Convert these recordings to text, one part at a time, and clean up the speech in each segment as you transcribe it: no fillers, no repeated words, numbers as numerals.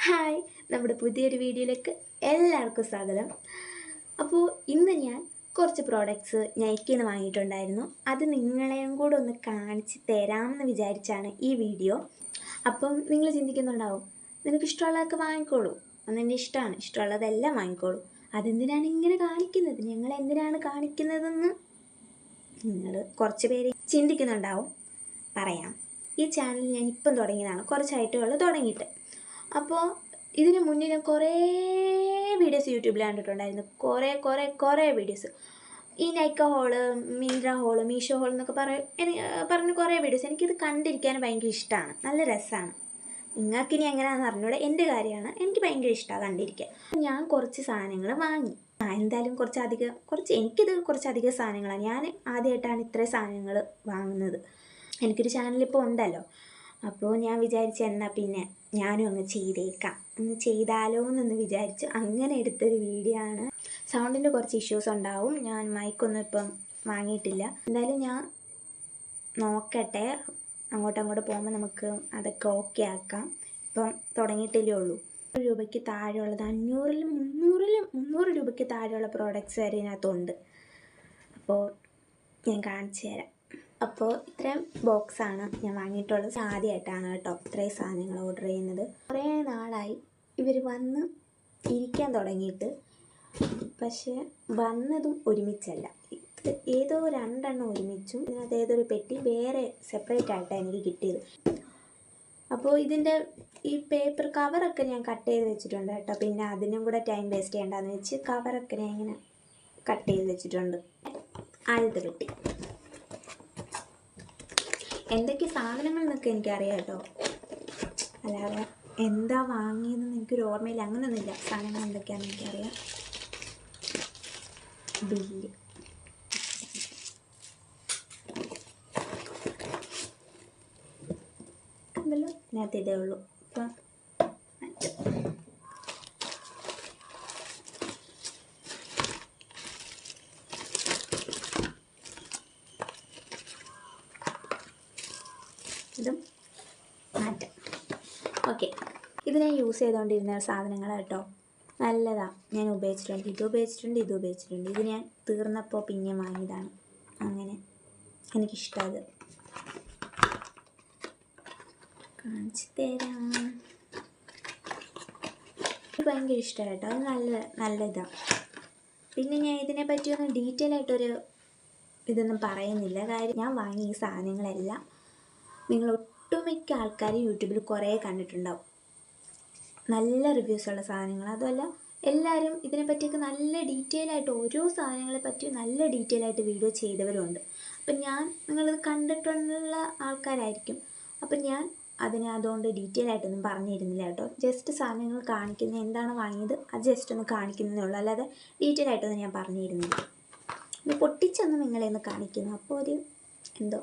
Hi, നമ്മുടെ പുതിയൊരു വീഡിയോയിലേക്ക് എല്ലാവർക്കും സ്വാഗതം. അപ്പോൾ ഇന്ന് ഞാൻ കുറച്ച് പ്രോഡക്റ്റ്സ് നൈക്കിയിൽ നിന്ന് വാങ്ങിയിട്ടുണ്ടായിരുന്നു. അത് നിങ്ങളെയും കൂടെ ഒന്ന് കാണിച്ച് തരാമെന്ന് വിചാരിച്ചാണ് ഈ വീഡിയോ. അപ്പം നിങ്ങൾ ചിന്തിക്കുന്നുണ്ടാവും, നിനക്ക് ഇഷ്ടമുള്ളതൊക്കെ വാങ്ങിക്കോളൂ, അതെൻ്റെ ഇഷ്ടമാണ്, ഇഷ്ടമുള്ളതെല്ലാം വാങ്ങിക്കോളൂ, അതെന്തിനാണ് ഇങ്ങനെ കാണിക്കുന്നത്, ഞങ്ങൾ എന്തിനാണ് കാണിക്കുന്നതെന്ന് നിങ്ങൾ കുറച്ച് പേര് ചിന്തിക്കുന്നുണ്ടാവും. പറയാം. ഈ ചാനൽ ഞാൻ ഇപ്പം തുടങ്ങിയതാണ്, കുറച്ചായിട്ടുള്ള തുടങ്ങിയിട്ട്. അപ്പോൾ ഇതിന് മുന്നേ ഞാൻ കുറേ വീഡിയോസ് യൂട്യൂബിൽ കണ്ടിട്ടുണ്ടായിരുന്നു. കുറേ വീഡിയോസ്. ഈ Nykaa haul, Myntra haul, Meesho haul എന്നൊക്കെ പറഞ്ഞ് കുറേ വീഡിയോസ്. എനിക്കിത് കണ്ടിരിക്കാൻ ഭയങ്കര ഇഷ്ടമാണ്, നല്ല രസമാണ്. നിങ്ങൾക്കിനി എങ്ങനെയാണെന്ന് അറിഞ്ഞൂടെ, എൻ്റെ കാര്യമാണ്, എനിക്ക് ഭയങ്കര ഇഷ്ടമാണ് കണ്ടിരിക്കാൻ. ഞാൻ കുറച്ച് സാധനങ്ങൾ വാങ്ങി. എന്തായാലും എനിക്കിത് കുറച്ചധികം സാധനങ്ങളാണ്. ഞാൻ ആദ്യമായിട്ടാണ് ഇത്രയും സാധനങ്ങൾ വാങ്ങുന്നത്. എനിക്കൊരു ചാനലിപ്പോൾ ഉണ്ടല്ലോ, അപ്പോൾ ഞാൻ വിചാരിച്ചു എന്നാൽ പിന്നെ ഞാനും അങ്ങ് ചെയ്തേക്കാം, ഒന്ന് ചെയ്താലോ എന്നൊന്ന് വിചാരിച്ചു അങ്ങനെ എടുത്തൊരു വീഡിയോ ആണ്. സൗണ്ടിൻ്റെ കുറച്ച് ഇഷ്യൂസ് ഉണ്ടാവും, ഞാൻ മൈക്കൊന്നും ഇപ്പം വാങ്ങിയിട്ടില്ല. എന്തായാലും ഞാൻ നോക്കട്ടെ, അങ്ങോട്ട് പോകുമ്പോൾ നമുക്ക് അതൊക്കെ ഓക്കെ ആക്കാം. ഇപ്പം തുടങ്ങിയിട്ടല്ലേ ഉള്ളൂ. 100 രൂപയ്ക്ക് താഴെയുള്ളത് 300 രൂപയ്ക്ക് താഴെയുള്ള പ്രോഡക്റ്റ്സ് വരെ ഇതിനകത്തുണ്ട്. അപ്പോൾ ഞാൻ കാണിച്ചു തരാം. അപ്പോൾ ഇത്രയും ബോക്സാണ് ഞാൻ വാങ്ങിയിട്ടുള്ളത്. ആദ്യമായിട്ടാണ് കേട്ടോ ഇത്രയും സാധനങ്ങൾ ഓർഡർ ചെയ്യുന്നത്. കുറേ നാളായി ഇവർ വന്ന് ഇരിക്കാൻ തുടങ്ങിയിട്ട്, പക്ഷേ വന്നതും ഒരുമിച്ചല്ല, ഏതോ 2 എണ്ണം ഒരുമിച്ചും ഇതിനകത്ത് ഏതൊരു പെട്ടി വേറെ സെപ്പറേറ്റ് ആയിട്ടാണ് എനിക്ക് കിട്ടിയത്. അപ്പോൾ ഇതിൻ്റെ ഈ പേപ്പർ കവറൊക്കെ ഞാൻ കട്ട് ചെയ്ത് വെച്ചിട്ടുണ്ട് കേട്ടോ. പിന്നെ അതിനും കൂടെ ടൈം വേസ്റ്റ് ചെയ്യേണ്ടെന്ന് വെച്ച് കവറൊക്കെ ഞാൻ ഇങ്ങനെ കട്ട് ചെയ്ത് വെച്ചിട്ടുണ്ട്. ആദ്യത്തെ പെട്ടി എന്തൊക്കെ സാധനങ്ങൾ എന്നൊക്കെ എനിക്കറിയാം കേട്ടോ, അല്ലാതെ എന്താ വാങ്ങിയതെന്ന് എനിക്കൊരു ഓർമ്മയില്ല, അങ്ങനെയൊന്നുമില്ല. സാധനങ്ങൾ എന്തൊക്കെയാണെന്ന് എനിക്കറിയാം. ബില്ല്, ഉണ്ടല്ലോ, ഇതിനകത്ത് ഇതേ ഉള്ളൂ. ഇപ്പം ഇതും മാറ്റാം. ഓക്കെ, ഇത് ഞാൻ യൂസ് ചെയ്തുകൊണ്ടിരുന്ന സാധനങ്ങൾ കേട്ടോ, നല്ലതാണ്. ഞാൻ ഉപയോഗിച്ചിട്ടുണ്ട്, ഇത് ഉപയോഗിച്ചിട്ടുണ്ട്. ഇത് ഞാൻ തീർന്നപ്പോൾ പിന്നെ വാങ്ങിയതാണ്. അങ്ങനെ എനിക്കിഷ്ടമാണ്, കാണിച്ചു തരാം. ഇത് ഭയങ്കര ഇഷ്ടമാണ് കേട്ടോ, അത് നല്ല ഇതാണ്. പിന്നെ ഞാൻ ഇതിനെ പറ്റിയൊന്നും ഡീറ്റെയിൽ ആയിട്ടൊരു ഇതൊന്നും പറയുന്നില്ല. കാര്യം ഞാൻ വാങ്ങിയ ഈ സാധനങ്ങളെല്ലാം നിങ്ങൾ ഒട്ടുമിക്ക ആൾക്കാർ യൂട്യൂബിൽ കുറേ കണ്ടിട്ടുണ്ടാവും, നല്ല റിവ്യൂസുള്ള സാധനങ്ങൾ. അതുമല്ല, എല്ലാവരും ഇതിനെപ്പറ്റിയൊക്കെ നല്ല ഡീറ്റെയിൽ ആയിട്ട്, ഓരോ സാധനങ്ങളെ പറ്റി നല്ല ഡീറ്റെയിൽ ആയിട്ട് വീഡിയോ ചെയ്തവരുമുണ്ട്. അപ്പം നിങ്ങളിത് കണ്ടിട്ടുള്ള ആൾക്കാരായിരിക്കും. അപ്പം ഞാൻ അതുകൊണ്ട് ഡീറ്റെയിൽ ആയിട്ടൊന്നും പറഞ്ഞിരുന്നില്ല കേട്ടോ. ജസ്റ്റ് സാധനങ്ങൾ കാണിക്കുന്ന, എന്താണ് വാങ്ങിയത് അത് ജസ്റ്റ് ഒന്ന് കാണിക്കുന്നതേ ഉള്ളൂ, അല്ലാതെ ഡീറ്റെയിൽ ആയിട്ടൊന്നും ഞാൻ പറഞ്ഞിരുന്നില്ല. ഇത് പൊട്ടിച്ചൊന്ന് നിങ്ങളെ ഒന്ന് കാണിക്കുന്നു, അപ്പോൾ എന്തോ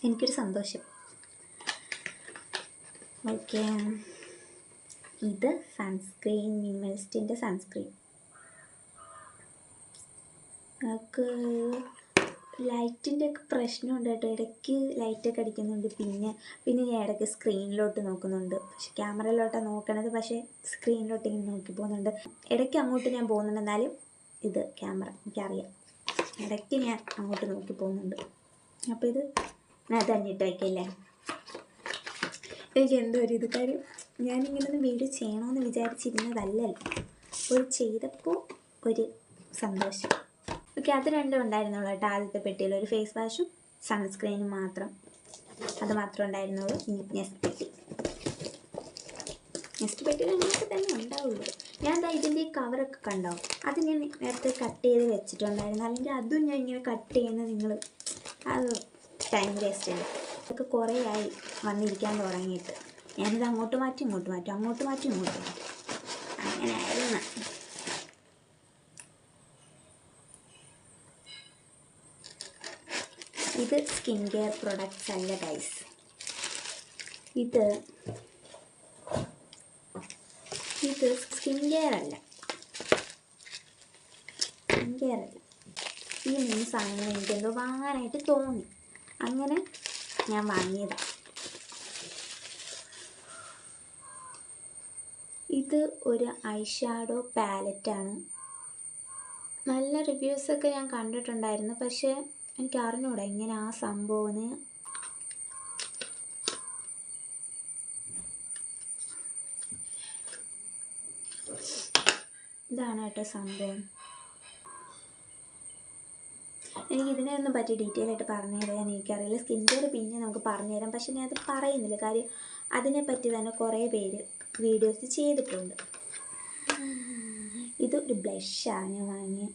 എനിക്കൊരു സന്തോഷം. ഓക്കെ, ഇത് സൺസ്ക്രീൻ, മിനിമലിസ്റ്റിൻ്റെ സൺസ്ക്രീൻ. നമുക്ക് ലൈറ്റിൻ്റെ ഒക്കെ പ്രശ്നമുണ്ട് കേട്ടോ, ഇടയ്ക്ക് ലൈറ്റൊക്കെ അടിക്കുന്നുണ്ട്. പിന്നെ ഞാൻ ഇടയ്ക്ക് സ്ക്രീനിലോട്ട് നോക്കുന്നുണ്ട്, പക്ഷെ ക്യാമറയിലോട്ടാണ് നോക്കണത്, പക്ഷേ സ്ക്രീനിലോട്ട് ഇങ്ങനെ നോക്കി പോകുന്നുണ്ട്. ഇടയ്ക്ക് അങ്ങോട്ട് ഞാൻ പോകുന്നുണ്ട്, എന്നാലും ഇത് ക്യാമറ എനിക്കറിയാം, ഇടയ്ക്ക് ഞാൻ അങ്ങോട്ട് നോക്കി പോകുന്നുണ്ട്. അപ്പോൾ ഇത് ഞാൻ തന്നിട്ട് വയ്ക്കില്ലേ, എനിക്ക് എന്തോ ഒരു ഇത്. കാര്യം ഞാനിങ്ങനൊന്ന് വീഡിയോ ചെയ്യണമെന്ന് വിചാരിച്ചിരുന്നതല്ലല്ലോ, അപ്പോൾ ചെയ്തപ്പോൾ ഒരു സന്തോഷം. ഓക്കെ, അത് രണ്ടും ഉണ്ടായിരുന്നുള്ളൂ കേട്ടോ. ആദ്യത്തെ പെട്ടിയിൽ ഒരു ഫേസ് വാഷും സൺസ്ക്രീനും മാത്രം, അത് മാത്രമേ ഉണ്ടായിരുന്നുള്ളൂ. ഇനി നെക്സ്റ്റ് പെട്ടിയിൽ അങ്ങനെയൊക്കെ തന്നെ ഉണ്ടാവുള്ളൂ. ഞാൻ ഇതിൻ്റെ ഈ കവറൊക്കെ കണ്ടാവും, അത് ഞാൻ നേരത്തെ കട്ട് ചെയ്ത് വെച്ചിട്ടുണ്ടായിരുന്നു, അല്ലെങ്കിൽ അതും ഞാൻ ഇങ്ങനെ കട്ട് ചെയ്യുന്നത് അത് ടൈം വേസ്റ്റ് ആണ്. അതൊക്കെ കുറേ ആയി വന്നിരിക്കാൻ തുടങ്ങിയിട്ട്. ഞാനിത് അങ്ങോട്ട് മാറ്റി ഇങ്ങോട്ട് മാറ്റും, അങ്ങനെ ആയിരുന്നു. ഇത് സ്കിൻ കെയർ പ്രൊഡക്ട്സ് അല്ല ഗൈസ്, ഇത് സ്കിൻ കെയർ അല്ല. ഈ 3 സാധനങ്ങൾ എനിക്കെന്തോ വാങ്ങാനായിട്ട് തോന്നി, അങ്ങനെ ഞാൻ വാങ്ങിയതാണ്. ഇത് ഒരു ഐ ഷാഡോ പാലറ്റാണ്. നല്ല റിവ്യൂസൊക്കെ ഞാൻ കണ്ടിട്ടുണ്ടായിരുന്നു, പക്ഷേ എനിക്ക് അറിഞ്ഞൂടാ എങ്ങനെ ആ സംഭവം. ഇതാണ് കേട്ടോ സംഭവം. എനിക്കിതിനെയൊന്നും പറ്റി ഡീറ്റെയിൽ ആയിട്ട് പറഞ്ഞു തരാൻ എനിക്കറിയില്ല. സ്കിൻ കെയർ പിന്നെ നമുക്ക് പറഞ്ഞു തരാം, പക്ഷെ ഞാനത് പറയുന്നില്ല. കാര്യം അതിനെപ്പറ്റി തന്നെ കുറേ പേര് വീഡിയോസ് ചെയ്തിട്ടുണ്ട്. ഇതൊരു ബ്ലഷാണ് ഞാൻ വാങ്ങിയത്.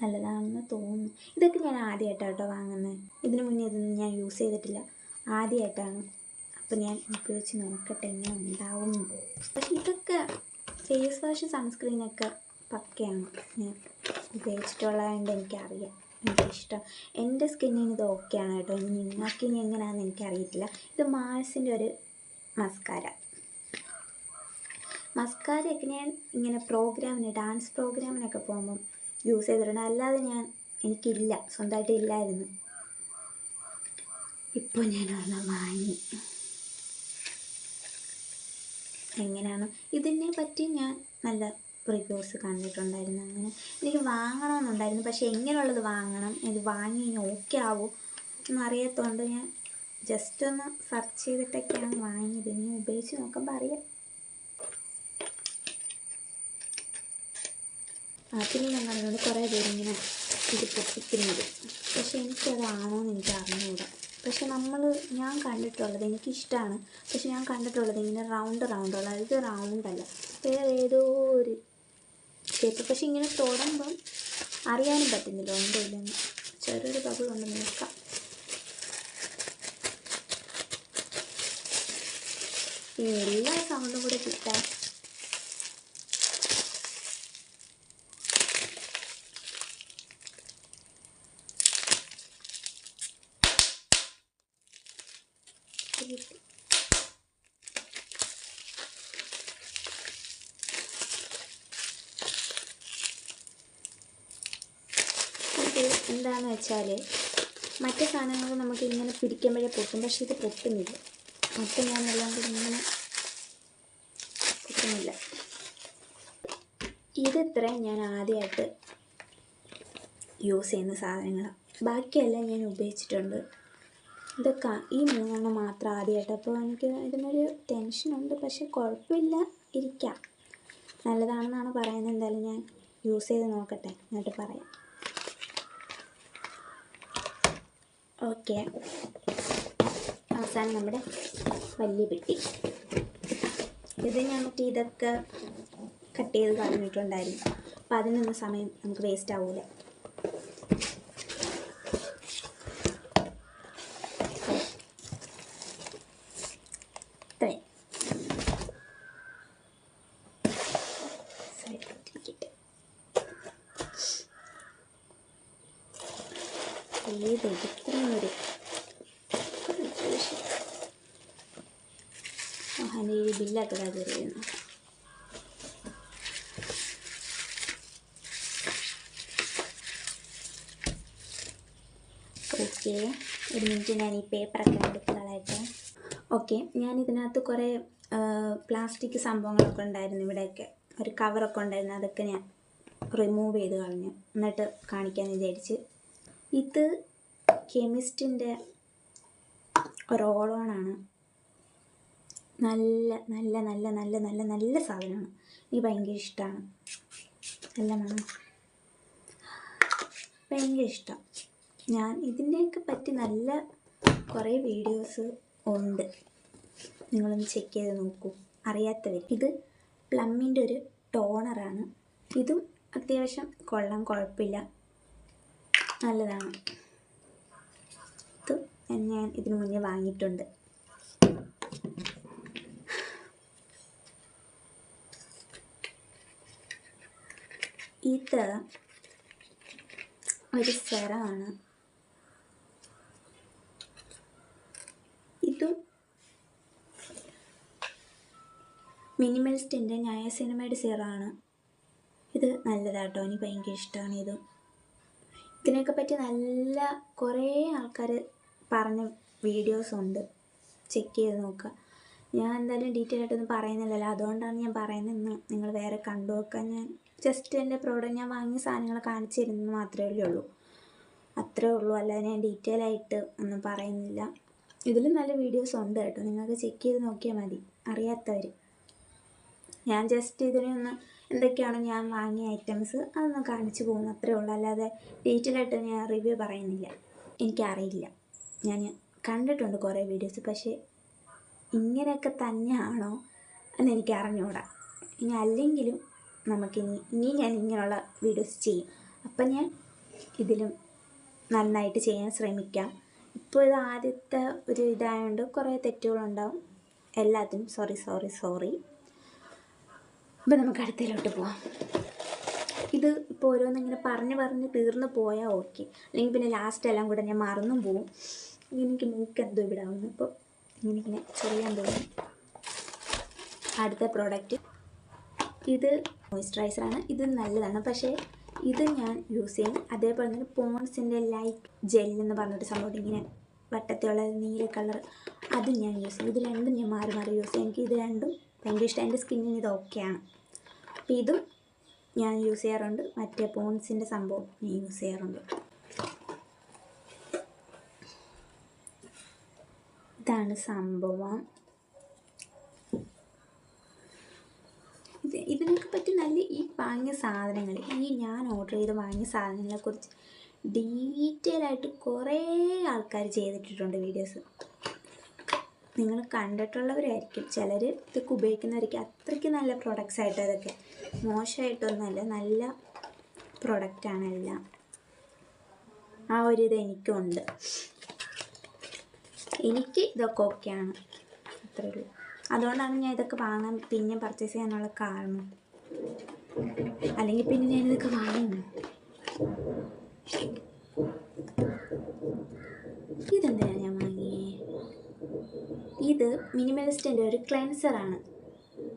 നല്ലതാണെന്ന് തോന്നുന്നു. ഇതൊക്കെ ഞാൻ ആദ്യമായിട്ടാണ് കേട്ടോ വാങ്ങുന്നത്. ഇതിന് മുന്നേ ഇതൊന്നും ഞാൻ യൂസ് ചെയ്തിട്ടില്ല, ആദ്യമായിട്ടാണ്. അപ്പോൾ ഞാൻ ഉപയോഗിച്ച് നോക്കട്ടെ എങ്ങനെ ഉണ്ടാവും. പക്ഷെ ഇതൊക്കെ ഫേസ് വാഷ് സൺസ്ക്രീനൊക്കെ പക്കയാണ്. ഞാൻ ഉപയോഗിച്ചിട്ടുള്ളതുകൊണ്ട് എനിക്കറിയാം, എനിക്കിഷ്ടം. എൻ്റെ സ്കിന്നിന് ഇത് ഓക്കെയാണ് കേട്ടോ. ഇനി നിങ്ങൾക്ക് ഇനി എങ്ങനെയാണെന്ന് എനിക്കറിയത്തില്ല. ഇത് മാഴ്സിൻ്റെ ഒരു മസ്കാരയൊക്കെ ഞാൻ ഇങ്ങനെ ഡാൻസ് പ്രോഗ്രാമിനൊക്കെ പോകുമ്പം യൂസ് ചെയ്തിട്ടുണ്ട്. അല്ലാതെ എനിക്കില്ല, സ്വന്തമായിട്ട് ഇല്ലായിരുന്നു. ഇപ്പോൾ ഞാൻ ഒരെണ്ണം വാങ്ങി. എങ്ങനെയാണ് ഇതിനെ പറ്റി ഞാൻ നല്ല റിവ്യൂസ് കണ്ടിട്ടുണ്ടായിരുന്നു. അങ്ങനെ എനിക്ക് വാങ്ങണമെന്നുണ്ടായിരുന്നു, പക്ഷേ എങ്ങനെയുള്ളത് വാങ്ങണം, ഇത് വാങ്ങി ഇനി ഓക്കെ ആവോ എന്നറിയാത്തതുകൊണ്ട് ഞാൻ ജസ്റ്റ് ഒന്ന് സെർച്ച് ചെയ്തിട്ടൊക്കെയാണ് വാങ്ങിയത്. ഇനി ഉപയോഗിച്ച് നോക്കുമ്പോൾ അറിയാം. പിന്നെ ഞാൻ കണ്ടുകൊണ്ട് കുറേ പേരിങ്ങനെ ഇത് പൊട്ടിക്കുന്നത്, പക്ഷെ എനിക്കതാണോയെന്ന് എനിക്ക് അറിഞ്ഞുകൂടാ. പക്ഷെ ഞാൻ കണ്ടിട്ടുള്ളത് എനിക്കിഷ്ടമാണ്. പക്ഷെ ഞാൻ കണ്ടിട്ടുള്ളത് ഇങ്ങനെ റൗണ്ടുള്ള, ഇത് റൗണ്ടല്ല, വേറെ ഏതോ ഒരു ഷേപ്പ്. പക്ഷെ ഇങ്ങനെ തൊടുമ്പം അറിയാനും പറ്റുന്നില്ല ഉണ്ടോ ഇല്ലെന്ന്. ചെറിയൊരു ബബിൾ കൊണ്ട് നോക്കാം. ഈ എല്ലാ സൗണ്ടും കൂടെ കിട്ടാൻ എന്താണെന്ന് വെച്ചാൽ മറ്റു സാധനങ്ങൾ നമുക്ക് ഇങ്ങനെ പിടിക്കുമ്പോഴേ പൊട്ടും, പക്ഷെ ഇത് പൊട്ടുന്നില്ല. അപ്പം ഞാൻ എല്ലാം കൂടി ഇങ്ങനെ പൊട്ടുന്നില്ല. ഇതിത്രയും ഞാൻ ആദ്യമായിട്ട് യൂസ് ചെയ്യുന്ന സാധനങ്ങളാണ്. ബാക്കിയെല്ലാം ഞാൻ ഉപയോഗിച്ചിട്ടുണ്ട്. ഇതൊക്കെ ഈ 3 മാത്രം ആദ്യമായിട്ട്. അപ്പോൾ എനിക്ക് ഇതിനൊരു ടെൻഷനുണ്ട്, പക്ഷെ കുഴപ്പമില്ല, ഇരിക്കാം. നല്ലതാണെന്നാണ് പറയുന്നത്. എന്തായാലും ഞാൻ യൂസ് ചെയ്ത് നോക്കട്ടെ, എന്നിട്ട് പറയാം. ഓക്കെ, അവസാനം നമ്മുടെ വലിയ പെട്ടി. ഇത് ഞാൻ ഇതൊക്കെ കട്ട് ചെയ്ത് കളഞ്ഞിട്ടുണ്ടായിരുന്നു. അപ്പോൾ അതിനൊന്നും സമയം നമുക്ക് വേസ്റ്റ് ആവില്ല. ഇത്രയൊരു അതിൻ്റെ ഈ ബില്ലൊക്കെ തരുന്നു. ഓക്കെ, ഒരു മിനിറ്റ് ഞാൻ ഈ പേപ്പറൊക്കെ എടുത്ത് കളയട്ടെ. ഓക്കെ, ഞാനിതിനകത്ത് കുറേ പ്ലാസ്റ്റിക് സംഭവങ്ങളൊക്കെ ഉണ്ടായിരുന്നു. ഇവിടെയൊക്കെ ഒരു കവറൊക്കെ ഉണ്ടായിരുന്നു, അതൊക്കെ ഞാൻ റിമൂവ് ചെയ്ത് കളഞ്ഞു. എന്നിട്ട് കാണിക്കാമെന്ന് വിചാരിച്ച്. ഇത് കെമിസ്റ്റിൻ്റെ റോളോണാണ്. നല്ല നല്ല നല്ല നല്ല നല്ല നല്ല സാധനമാണ്. എനിക്ക് ഭയങ്കര ഇഷ്ടമാണ്. നല്ല മണം, ഭയങ്കര ഇഷ്ടം. ഞാൻ ഇതിൻ്റെയൊക്കെ പറ്റി നല്ല കുറേ വീഡിയോസ് ഉണ്ട്, നിങ്ങളൊന്ന് ചെക്ക് ചെയ്ത് നോക്കൂ അറിയാത്തവർ. ഇത് പ്ലമ്മിൻ്റെ ഒരു ടോണറാണ്. ഇതും അത്യാവശ്യം കൊള്ളാം, കുഴപ്പമില്ല, നല്ലതാണ്. ഇത് ഞാൻ ഇതിനു മുന്നേ വാങ്ങിയിട്ടുണ്ട്. ഇത് ഒരു സെറമാണ്. ഇതും മിനിമലിസ്റ്റിൻ്റെ നയാസിനമൈഡ് സെറമാണ്. ഇത് നല്ലതാട്ടോ, എനിക്ക് ഭയങ്കര ഇഷ്ടമാണ്. ഇതിനെയൊക്കെ പറ്റി നല്ല കുറേ ആൾക്കാർ പറഞ്ഞ വീഡിയോസ് ഉണ്ട്, ചെക്ക് ചെയ്ത് നോക്കുക. ഞാൻ എന്തായാലും ഡീറ്റെയിൽ ആയിട്ടൊന്നും പറയുന്നില്ലല്ലോ, അതുകൊണ്ടാണ് ഞാൻ പറയുന്നത്. നിങ്ങൾ വേറെ കണ്ടു നോക്കാൻ. ഞാൻ ജസ്റ്റ് എൻ്റെ പ്രോഡക്റ്റ് ഞാൻ വാങ്ങിയ സാധനങ്ങൾ കാണിച്ചിരുന്നു മാത്രമേ ഉള്ളൂ, അത്രേ ഉള്ളൂ. അല്ലാതെ ഞാൻ ഡീറ്റെയിൽ ആയിട്ട് ഒന്നും പറയുന്നില്ല. ഇതിലും നല്ല വീഡിയോസ് ഉണ്ട് കേട്ടോ, നിങ്ങൾക്ക് ചെക്ക് ചെയ്ത് നോക്കിയാൽ മതി അറിയാത്തവർ. ഞാൻ ജസ്റ്റ് ഇതിനൊന്ന് എന്തൊക്കെയാണ് ഞാൻ വാങ്ങിയ ഐറ്റംസ് അതൊന്ന് കാണിച്ചു പോകുന്നു, അത്രേ ഉള്ളൂ. അല്ലാതെ ഡീറ്റെയിൽ ആയിട്ട് ഞാൻ റിവ്യൂ പറയുന്നില്ല. എനിക്കറിയില്ല, ഞാൻ കണ്ടിട്ടുണ്ട് കുറേ വീഡിയോസ്, പക്ഷേ ഇങ്ങനെയൊക്കെ തന്നെയാണോ എന്ന് എനിക്ക് അറിഞ്ഞുകൂടാ. ഇനി അല്ലെങ്കിലും ഇനി ഞാൻ ഇങ്ങനെയുള്ള വീഡിയോസ് ചെയ്യും. അപ്പം ഞാൻ ഇതിലും നന്നായിട്ട് ചെയ്യാൻ ശ്രമിക്കാം. ഇപ്പോൾ ഇത് ആദ്യത്തെ ഒരു ഇതായതുകൊണ്ട് കുറേ തെറ്റുകളുണ്ടാവും, എല്ലാത്തിനും സോറി. ഇപ്പം നമുക്ക് അടുത്തതിലോട്ട് പോവാം. ഇത് ഇപ്പോൾ ഓരോന്നിങ്ങനെ പറഞ്ഞ് തീർന്നു പോയാൽ ഓക്കെ, അല്ലെങ്കിൽ പിന്നെ ലാസ്റ്റ് എല്ലാം കൂടെ ഞാൻ മറന്നും പോവും. എനിക്ക് മൂക്കെന്തോ ഇവിടെ ആവുന്നു, അപ്പോൾ ഇങ്ങനെ ചെയ്യാൻ തോന്നും. അടുത്ത പ്രോഡക്റ്റ് ഇത് മോയ്സ്ചറൈസറാണ്. ഇത് നല്ലതാണ്, പക്ഷേ ഇത് ഞാൻ യൂസ് ചെയ്യും. അതേപോലെ തന്നെ പോൺസിൻ്റെ ലൈറ്റ് ജെല്ലെന്ന് പറഞ്ഞിട്ട് സംഭവം, ഇങ്ങനെ വട്ടത്തിലുള്ള നീല കളർ, അതും ഞാൻ യൂസ് ചെയ്യും. ഇത് രണ്ടും ഞാൻ മാറി യൂസ് ചെയ്യും. എനിക്ക് ഇത് രണ്ടും ഭയങ്കര ഇഷ്ടം. എൻ്റെ സ്കിന്നിന് ഇത് ഓക്കെയാണ്. അപ്പോൾ ഇതും ഞാൻ യൂസ് ചെയ്യാറുണ്ട്. മറ്റേ പോൺസിൻ്റെ സംഭവം ഞാൻ യൂസ് ചെയ്യാറുണ്ട്. ഇതാണ് സംഭവം. ഇതിനൊക്കെ പറ്റി നല്ല ഈ വാങ്ങിയ സാധനങ്ങൾ, ഈ ഞാൻ ഓർഡർ ചെയ്ത് വാങ്ങിയ സാധനങ്ങളെക്കുറിച്ച് ഡീറ്റെയിൽ ആയിട്ട് കുറേ ആൾക്കാർ ചെയ്തിട്ടിട്ടുണ്ട് വീഡിയോസ്. നിങ്ങൾ കണ്ടിട്ടുള്ളവരായിരിക്കും, ചിലർ ഇതൊക്കെ ഉപയോഗിക്കുന്നവരായിരിക്കും. അത്രയ്ക്ക് നല്ല പ്രൊഡക്ട്സ് ആയിട്ട്, അതൊക്കെ മോശമായിട്ടൊന്നുമല്ല, നല്ല പ്രൊഡക്റ്റാണ് എല്ലാം. ആ ഒരു ഇത് എനിക്കും ഉണ്ട്. എനിക്ക് ഇതൊക്കെ ഓക്കെയാണ്, അത്രേ ഉള്ളൂ. അതുകൊണ്ടാണ് ഞാൻ ഇതൊക്കെ വാങ്ങാൻ പിന്നെ പർച്ചേസ് ചെയ്യാനുള്ള കാരണം. അല്ലെങ്കിൽ പിന്നെ ഞാനിതൊക്കെ വാങ്ങുന്നു. ഇതെന്തിനാണ് ഞാൻ വാങ്ങിയേ? ഇത് മിനിമലിസ്റ്റിൻ്റെ ഒരു ക്ലെൻസറാണ്.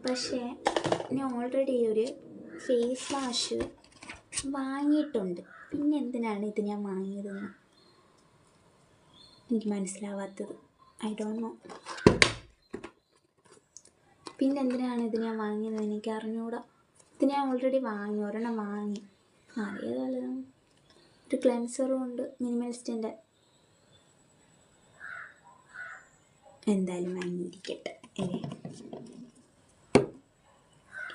പക്ഷേ ഞാൻ ഓൾറെഡി ഒരു ഫേസ് വാഷ് വാങ്ങിയിട്ടുണ്ട്. പിന്നെ എന്തിനാണ് ഇത് ഞാൻ വാങ്ങിയതെന്ന് എനിക്ക് മനസ്സിലാവാത്തത്. I don't know. പിന്നെ എന്തിനാണ് ഇത് ഞാൻ വാങ്ങിയതെന്ന് എനിക്ക് അറിഞ്ഞുകൂടാ. ഇത് ഞാൻ ഓൾറെഡി വാങ്ങി, ഒരെണ്ണം വാങ്ങി. അറിയാതല്ല, ഒരു ക്ലെൻസറും ഉണ്ട് മിനിമലിസ്റ്റിൻ്റെ. എന്തായാലും വാങ്ങിയിരിക്കട്ടെ.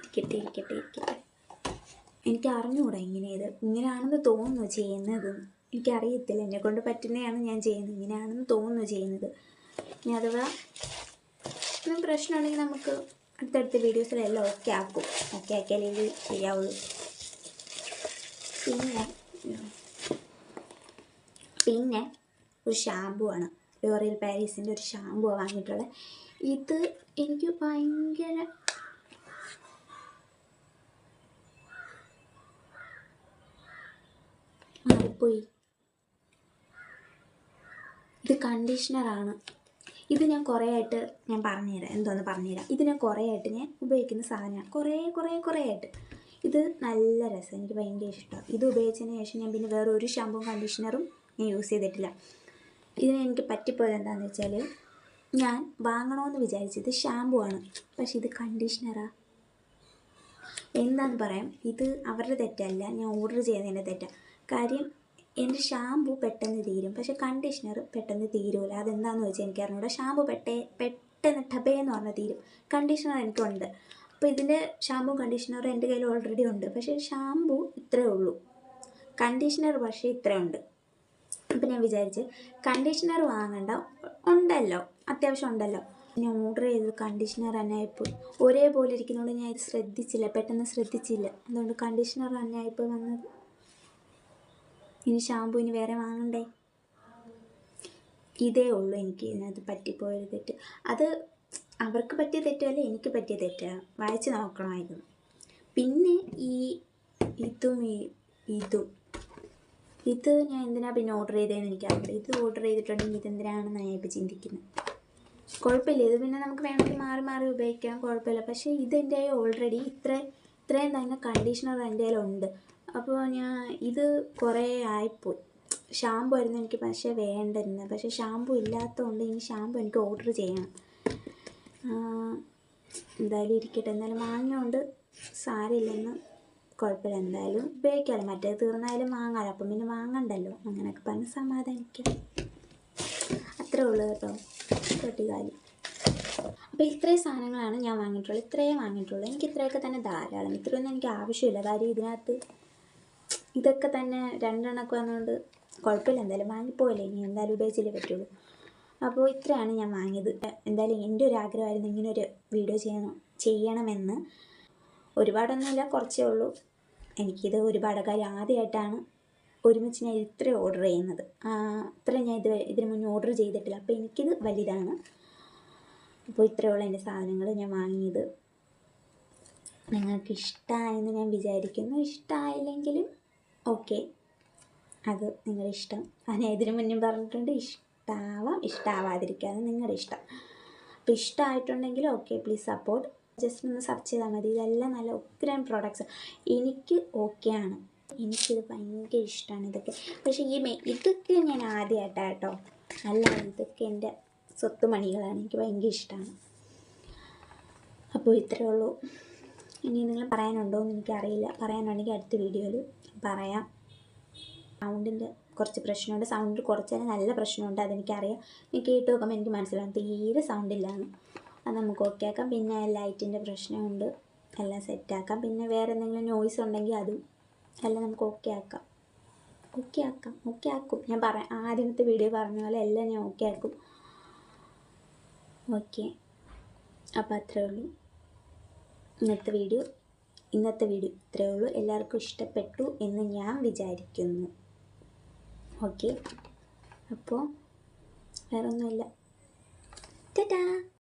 ഇരിക്കട്ടെ. എനിക്ക് അറിഞ്ഞുകൂടാ ഇങ്ങനെയാണെന്ന് തോന്നുന്നു ചെയ്യുന്നത്. എനിക്കറിയത്തില്ല, എന്നെക്കൊണ്ട് പറ്റുന്നതാണ് ഞാൻ ചെയ്യുന്നത്. ഇങ്ങനെയാണെന്ന് തോന്നുന്നു ചെയ്യുന്നത്. ഇനി അഥവാ പ്രശ്നമുണ്ടെങ്കിൽ നമുക്ക് അടുത്തടുത്ത വീഡിയോസിലെല്ലാം ഓക്കെ ആക്കിയാലേ ഇത് ചെയ്യാവുള്ളൂ. പിന്നെ ഒരു ഷാമ്പു ആണ്, ലോറിയൽ പാരീസിൻ്റെ ഒരു ഷാമ്പു വാങ്ങിയിട്ടുള്ളത്. ഇത് എനിക്ക് ഭയങ്കര മാറിപ്പോയി. ഇത് കണ്ടീഷണറാണ്. ഇത് ഞാൻ കുറേ ആയിട്ട് ഞാൻ പറഞ്ഞുതരാം. ഇത് ഞാൻ കുറേ ആയിട്ട് ഞാൻ ഉപയോഗിക്കുന്ന സാധനമാണ്, കുറേ ആയിട്ട്. ഇത് നല്ല രസം, എനിക്ക് ഭയങ്കര ഇഷ്ടമാണ്. ഇത് ഉപയോഗിച്ചതിന് ശേഷം ഞാൻ പിന്നെ വേറെ ഒരു ഷാമ്പും കണ്ടീഷണറും ഞാൻ യൂസ് ചെയ്തിട്ടില്ല. ഇതിന് എനിക്ക് പറ്റിപ്പോയത് എന്താണെന്ന് വെച്ചാൽ, ഞാൻ വാങ്ങണമെന്ന് വിചാരിച്ചത് ഷാമ്പു ആണ്, പക്ഷെ ഇത് കണ്ടീഷണറാണ്. എന്താണെന്ന് പറയാം, ഇത് അവരുടെ തെറ്റല്ല, ഞാൻ ഓർഡർ ചെയ്തതിൻ്റെ തെറ്റാണ്. കാര്യം എൻ്റെ ഷാമ്പു പെട്ടെന്ന് തീരും, പക്ഷേ കണ്ടീഷണർ പെട്ടെന്ന് തീരൂല. അതെന്താണെന്ന് വെച്ചാൽ എനിക്ക് അറിഞ്ഞൂടാ. ഷാമ്പു പെട്ടെന്ന് ടബേന്ന് പറഞ്ഞാൽ തീരും. കണ്ടീഷണർ എനിക്കുണ്ട്. അപ്പോൾ ഇതിൻ്റെ ഷാമ്പു കണ്ടീഷണർ എൻ്റെ കയ്യിൽ ഓൾറെഡി ഉണ്ട്. പക്ഷേ ഷാമ്പു ഇത്രയേ ഉള്ളൂ, കണ്ടീഷണർ പക്ഷേ ഇത്രയുണ്ട്. അപ്പം ഞാൻ വിചാരിച്ച് കണ്ടീഷണർ വാങ്ങണ്ട, അത്യാവശ്യം ഉണ്ടല്ലോ. ഞാൻ ഓർഡർ ചെയ്തത് കണ്ടീഷണർ തന്നെ ആയിപ്പോയി. ഒരേപോലെ ഇരിക്കുന്നതുകൊണ്ട് ഞാൻ ഇത് പെട്ടെന്ന് ശ്രദ്ധിച്ചില്ല. അതുകൊണ്ട് കണ്ടീഷണർ തന്നെ ആയിപ്പോയി വന്നത്. ഇനി ഷാമ്പു ഇനി വേറെ വാങ്ങണ്ടേ? ഇതേ ഉള്ളൂ എനിക്ക് ഇതിനകത്ത് പറ്റിപ്പോയൊരു തെറ്റ്. അത് അവർക്ക് പറ്റിയ തെറ്റല്ല, എനിക്ക് പറ്റിയ തെറ്റാണ്. വായിച്ച് നോക്കണമായിരുന്നു. പിന്നെ ഇത് ഞാൻ എന്തിനാണ് പിന്നെ ഓർഡർ ചെയ്തതെന്ന് എനിക്കറിയില്ല. ഇത് ഓർഡർ ചെയ്തിട്ടുണ്ടെങ്കിൽ ഇതെന്തിനാണെന്ന് ഞാൻ ഇപ്പോൾ ചിന്തിക്കുന്നത്. കുഴപ്പമില്ല, ഇത് പിന്നെ നമുക്ക് വേണമെങ്കിൽ മാറി ഉപയോഗിക്കാം, കുഴപ്പമില്ല. പക്ഷേ ഇതെൻ്റെ കയ്യിൽ ഓൾറെഡി ഇത്രയും തന്നെ കണ്ടീഷണർ എൻ്റെ കയ്യിലുണ്ട്. അപ്പോൾ ഇത് കുറേ ആയിപ്പോയി. ഷാമ്പു ആയിരുന്നു എനിക്ക് പക്ഷേ വേണ്ടിരുന്നത്. പക്ഷേ ഷാമ്പു ഇല്ലാത്തതുകൊണ്ട് ഇനി ഷാമ്പു എനിക്ക് ഓർഡർ ചെയ്യണം. എന്തായാലും ഇരിക്കട്ടെ, എന്തായാലും വാങ്ങിയോണ്ട് സാരമില്ലെന്ന്, കുഴപ്പമില്ല, എന്തായാലും ഉപയോഗിക്കാമല്ലോ, മറ്റേ തീർന്നായാലും വാങ്ങാമല്ലോ, അപ്പം പിന്നെ വാങ്ങണ്ടല്ലോ, അങ്ങനെയൊക്കെ പറഞ്ഞ് സമാധാനിക്കാം. അത്രേ ഉള്ളൂ കേട്ടോ കെട്ടിക്കാലി. അപ്പോൾ ഇത്രയും സാധനങ്ങളാണ് ഞാൻ വാങ്ങിയിട്ടുള്ളത്, ഇത്രയും വാങ്ങിയിട്ടുള്ളൂ. എനിക്ക് ഇത്രയൊക്കെ തന്നെ ധാരാളം, ഇത്രയൊന്നും എനിക്ക് ആവശ്യമില്ല. കാര്യം ഇതിനകത്ത് ഇതൊക്കെ തന്നെ രണ്ടെണ്ണമൊക്കെ വന്നുകൊണ്ട് കുഴപ്പമില്ല, എന്തായാലും വാങ്ങിപ്പോയില്ലേ, ഇനി എന്തായാലും ഉപയോഗിച്ചില്ലേ പറ്റുള്ളൂ. അപ്പോൾ ഇത്രയാണ് ഞാൻ വാങ്ങിയത്. എന്തായാലും എൻ്റെ ഒരു ആഗ്രഹമായിരുന്നു ഇങ്ങനൊരു വീഡിയോ ചെയ്യണമെന്ന്. ഒരുപാടൊന്നുമില്ല, കുറച്ചേ ഉള്ളൂ. എനിക്കിത് ഒരുപാട് കാര്യം ആദ്യമായിട്ടാണ് ഒരുമിച്ച് ഞാൻ ഇത്രയും ഓർഡർ ചെയ്യുന്നത്. ഇത്രയും ഞാൻ ഇതിന് മുന്നേ ഓർഡർ ചെയ്തിട്ടില്ല. അപ്പോൾ എനിക്കിത് വലുതാണ്. അപ്പോൾ ഇത്രയുള്ള എൻ്റെ സാധനങ്ങൾ ഞാൻ വാങ്ങിയത്. നിങ്ങൾക്ക് ഇഷ്ടമായെന്ന് ഞാൻ വിചാരിക്കുന്നു. ഇഷ്ടമായില്ലെങ്കിലും ഓക്കെ, അത് നിങ്ങളുടെ ഇഷ്ടം. ഞാൻ ഇതിന് മുന്നേ പറഞ്ഞിട്ടുണ്ട്, ഇഷ്ടമാവാം, ഇഷ്ടമാവാതിരിക്കാതെ നിങ്ങളുടെ ഇഷ്ടം. അപ്പോൾ ഇഷ്ടമായിട്ടുണ്ടെങ്കിൽ ഓക്കെ, പ്ലീസ് സപ്പോർട്ട്. ജസ്റ്റ് ഒന്ന് സെർച്ച് ചെയ്താൽ മതി. ഇതെല്ലാം നല്ല ഉഗ്രം പ്രോഡക്ട്സ്. എനിക്ക് ഓക്കെയാണ്, എനിക്കിത് ഭയങ്കര ഇഷ്ടമാണ് ഇതൊക്കെ. പക്ഷേ ഇതൊക്കെ ഞാൻ ആദ്യമായിട്ടാണ് കേട്ടോ, അല്ല ഇതൊക്കെ എൻ്റെ സ്വത്ത് മണികളാണ്, എനിക്ക് ഭയങ്കര ഇഷ്ടമാണ്. അപ്പോൾ ഇത്രയേ ഉള്ളൂ. ഇനി നിങ്ങൾ പറയാനുണ്ടോ എന്ന് എനിക്കറിയില്ല, പറയാനുണ്ടെങ്കിൽ അടുത്ത വീഡിയോയിൽ പറയാം. സൗണ്ടിൻ്റെ കുറച്ച് പ്രശ്നമുണ്ട്, സൗണ്ട് കുറച്ചാലും നല്ല പ്രശ്നമുണ്ട്, അതെനിക്കറിയാം. എനിക്ക് കേട്ട് നോക്കുമ്പോൾ എനിക്ക് മനസ്സിലാവും തീരെ സൗണ്ടില്ലാന്ന്. അത് നമുക്ക് ഓക്കെ ആക്കാം. പിന്നെ ലൈറ്റിൻ്റെ പ്രശ്നമുണ്ട്, എല്ലാം സെറ്റാക്കാം. പിന്നെ വേറെ എന്തെങ്കിലും നോയ്സ് ഉണ്ടെങ്കിൽ അതും എല്ലാം നമുക്ക് ഓക്കെ ആക്കും. ഞാൻ ആദ്യത്തെ വീഡിയോ പറഞ്ഞ പോലെ എല്ലാം ഞാൻ ഓക്കെ ആക്കും. ഓക്കെ, അപ്പോൾ അത്രേ ഉള്ളൂ ഇന്നത്തെ വീഡിയോ ഇത്രയേ ഉള്ളൂ. എല്ലാവർക്കും ഇഷ്ടപ്പെട്ടു എന്ന് ഞാൻ വിചാരിക്കുന്നു. ഓക്കെ, അപ്പോൾ വേറൊന്നുമില്ല. ടാറ്റാ.